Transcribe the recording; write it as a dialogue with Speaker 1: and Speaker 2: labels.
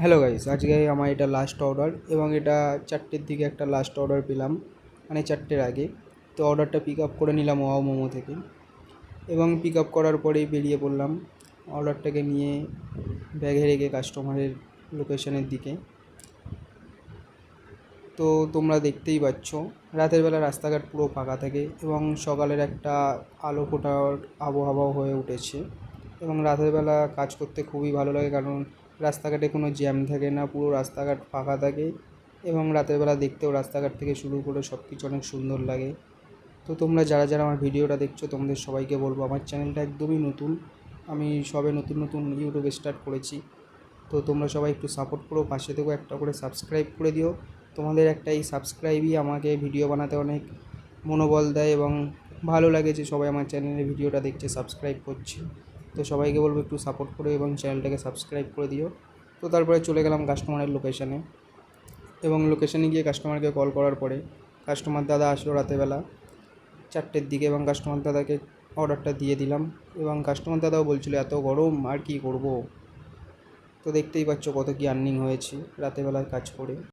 Speaker 1: Hello guys, আজকে আমার এটা লাস্ট অর্ডার এবং এটা 4টের দিকে একটা লাস্ট অর্ডার পেলাম, মানে 4টের আগে। তো অর্ডারটা পিক আপ করে নিলাম ওয়াও মোমো থেকে এবং পিক আপ করার পরেই বেরিয়ে পড়লাম অর্ডারটাকে নিয়ে ব্যাগে রেখে কাস্টমারের লোকেশনের দিকে। তো তোমরা দেখতেই পাচ্ছ রাতের বেলা রাস্তাঘাট পুরো ফাঁকা থাকে এবং সকালের একটা আলো ফোটার আবহাওয়া হয়ে উঠেছে এবং রাতের বেলা কাজ করতে খুবই ভালো লাগে, কারণ রাস্তাঘাটে কোনো জ্যাম থাকে না, পুরো রাস্তাঘাট ফাঁকা থাকে এবং রাতের বেলা দেখতেও রাস্তাঘাট থেকে শুরু করে সব কিছু অনেক সুন্দর লাগে। তো তোমরা যারা যারা আমার ভিডিওটা দেখছো তোমাদের সবাইকে বলবো, আমার চ্যানেলটা একদমই নতুন, আমি সবে নতুন নতুন ইউটিউবে স্টার্ট করেছি। তো তোমরা সবাই একটু সাপোর্ট করো, পাশে থেকেও একটা করে সাবস্ক্রাইব করে দিও। তোমাদের একটা এই সাবস্ক্রাইবই আমাকে ভিডিও বানাতে অনেক মনোবল দেয় এবং ভালো লাগে যে সবাই আমার চ্যানেলে ভিডিওটা দেখছে, সাবস্ক্রাইব করছে। তো সবাইকে বলবো একটু সাপোর্ট করো এবং চ্যানেলটাকে সাবস্ক্রাইব করে দিও। তো তারপরে চলে গেলাম কাস্টমারের লোকেশানে এবং লোকেশানে গিয়ে কাস্টমারকে কল করার পরে কাস্টমার দাদা আসলো রাতেরবেলা 4টের দিকে এবং কাস্টমার দাদাকে অর্ডারটা দিয়ে দিলাম এবং কাস্টমার দাদাও বলছিলো এত গরম আর কি করব। তো দেখতেই পাচ্ছ কত কি আর্নিং হয়েছে রাতেরবেলায় কাজ করে।